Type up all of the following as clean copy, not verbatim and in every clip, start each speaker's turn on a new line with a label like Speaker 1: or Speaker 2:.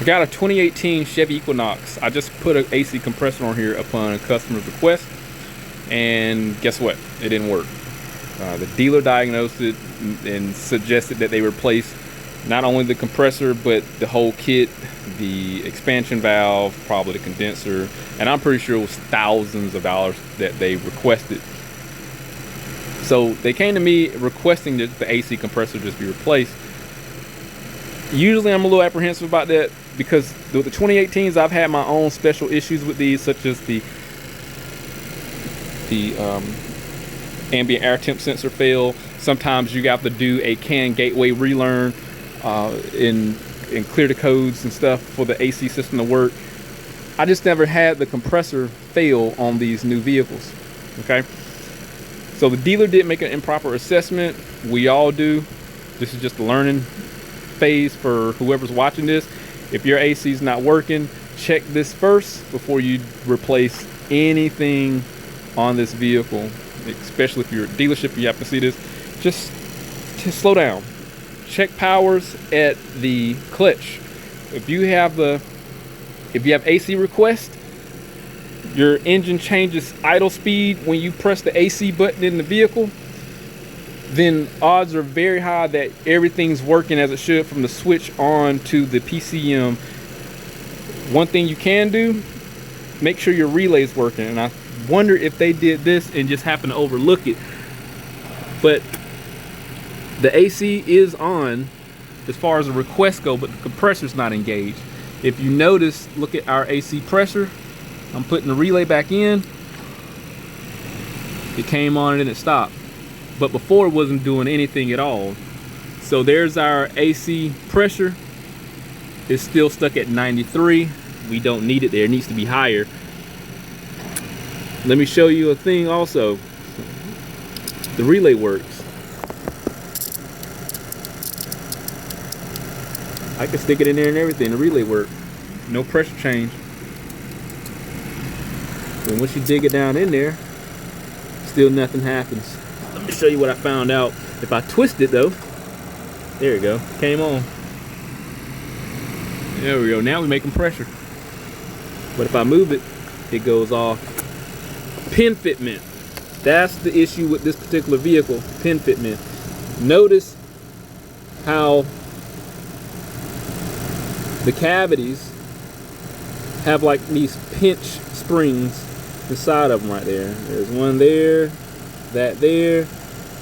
Speaker 1: I got a 2018 Chevy Equinox. I just put an AC compressor on here upon a customer's request, and guess what? It didn't work. The dealer diagnosed it and suggested that they replace not only the compressor but the whole kit, the expansion valve, probably the condenser, and I'm pretty sure it was thousands of dollars that they requested. So they came to me requesting that the AC compressor just be replaced. Usually I'm a little apprehensive about that because with the 2018s I've had my own special issues with these, such as the ambient air temp sensor fail. Sometimes you have to do a CAN gateway relearn and clear the codes and stuff for the AC system to work. I just never had the compressor fail on these new vehicles. Okay, so the dealer did make an improper assessment. We all do. This is just a learning phase for whoever's watching this. If your AC is not working, check this first before you replace anything on this vehicle, especially if you're a dealership. You have to see this. Just slow down. Check powers at the clutch. If you have AC request, your engine changes idle speed when you press the AC button in the vehicle, then odds are very high that everything's working as it should from the switch on to the PCM. One thing you can do, make sure your relay's working. And I wonder if they did this and just happened to overlook it. But the AC is on as far as the requests go, but the compressor's not engaged. If you notice, look at our AC pressure. I'm putting the relay back in. It came on and then it stopped. But before it wasn't doing anything at all. So there's our AC pressure. It's still stuck at 93. We don't need it there. It needs to be higher. Let me show you a thing also. The relay works. I can stick it in there and everything. The relay works. No pressure change. And once you dig it down in there, still nothing happens. Let me show you what I found out. If I twist it though, there you go, came on. There we go, now we're making pressure. But if I move it, it goes off. Pin fitment. That's the issue with this particular vehicle, pin fitment. Notice how the cavities have like these pinch springs inside of them right there. There's one there, that there,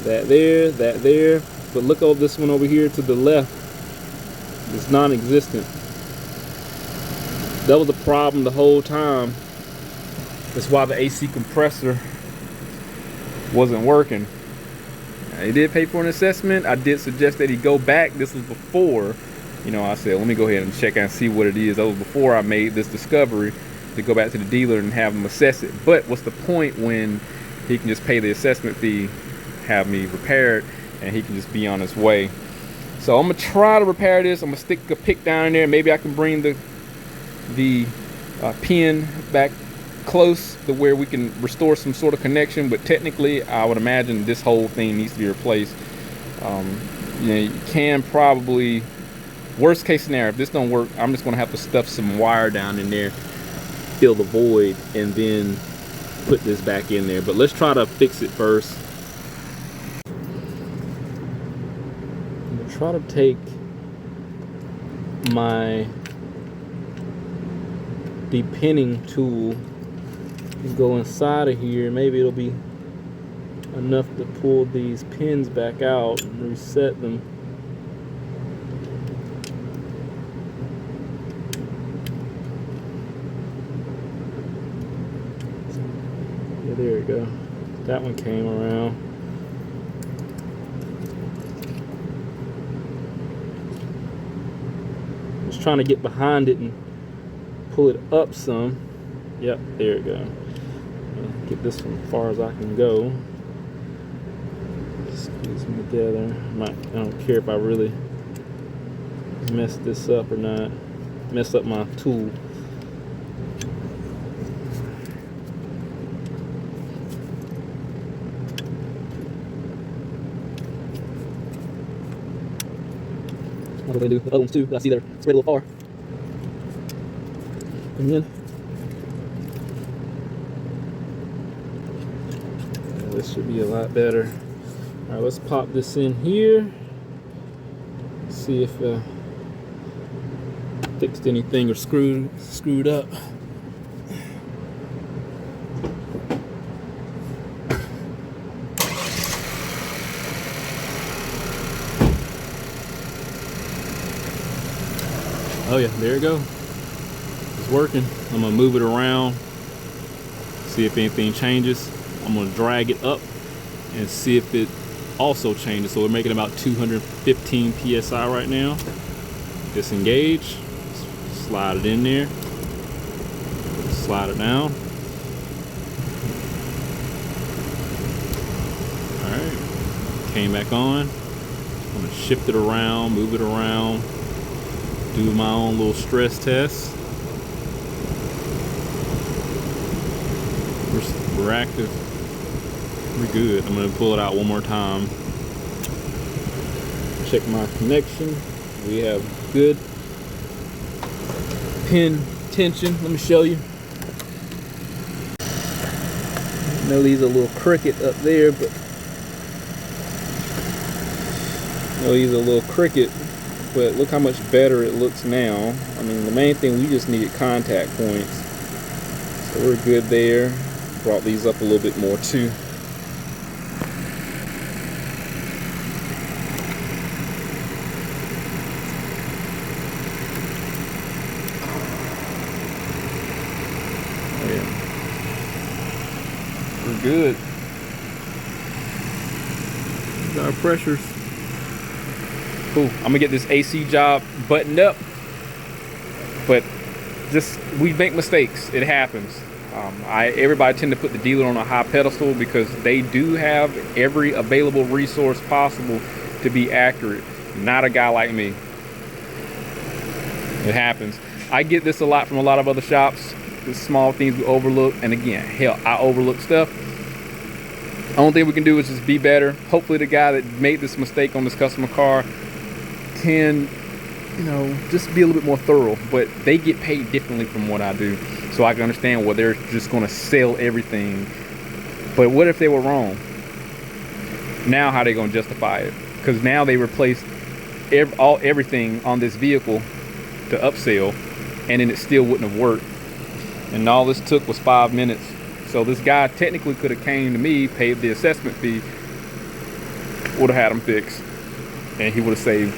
Speaker 1: that there, that there. But look at this one over here to the left. It's non-existent. That was the problem the whole time. That's why the AC compressor wasn't working. He did pay for an assessment. I did suggest that he go back. This was before, you know, I said, let me go ahead and check and see what it is. That was before I made this discovery to go back to the dealer and have them assess it. But what's the point when he can just pay the assessment fee, have me repaired, and he can just be on his way? So I'm gonna try to repair this. I'm gonna stick a pick down in there. Maybe I can bring the pin back close to where we can restore some sort of connection. But technically, I would imagine this whole thing needs to be replaced. You know, you can probably, worst case scenario, if this don't work, I'm just gonna have to stuff some wire down in there, fill the void, and then put this back in there. But let's try to fix it first. I'm gonna try to take my depinning tool and go inside of here. Maybe it'll be enough to pull these pins back out and reset them. Yeah, there we go. That one came around. Just trying to get behind it and pull it up some. Yep, there we go. Get this one as far as I can go. Squeeze them together. I don't care if I really mess this up or not. Mess up my tool. What do they do? The other ones too, I see they're spread a little far. in. Yeah, this should be a lot better. All right, let's pop this in here. See if fixed anything or screwed up. Oh yeah, there you go. It's working. I'm gonna move it around, see if anything changes. I'm gonna drag it up and see if it also changes. So we're making about 215 PSI right now. Disengage, slide it in there, slide it down. All right, came back on. I'm gonna shift it around, move it around, do my own little stress test. We're active. We're good. I'm gonna pull it out one more time. Check my connection. We have good pin tension. Let me show you. I know these are a little crooked up there, but look how much better it looks now. I mean, the main thing, we just needed contact points. So we're good there. Brought these up a little bit more too. Oh yeah. We're good. Got our pressures. Cool. I'm gonna get this AC job buttoned up, but we make mistakes. It happens. Everybody tend to put the dealer on a high pedestal because they do have every available resource possible to be accurate. Not a guy like me. It happens. I get this a lot from a lot of other shops. The small things we overlook, and again, hell, I overlook stuff. The only thing we can do is just be better. Hopefully the guy that made this mistake on this customer car can, just be a little bit more thorough, but they get paid differently from what I do. So I can understand why they're just going to sell everything. But what if they were wrong? Now how are they going to justify it? Because now they replaced everything on this vehicle to upsell, and then it still wouldn't have worked. And all this took was 5 minutes. So this guy technically could have came to me, paid the assessment fee, would have had them fixed, and he would have saved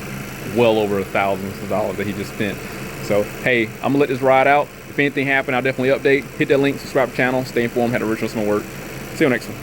Speaker 1: well over thousands of dollars that he just spent. So hey, I'm gonna let this ride out. If anything happened, I'll definitely update. Hit that link, subscribe to the channel, stay informed, had original some work. See you next one.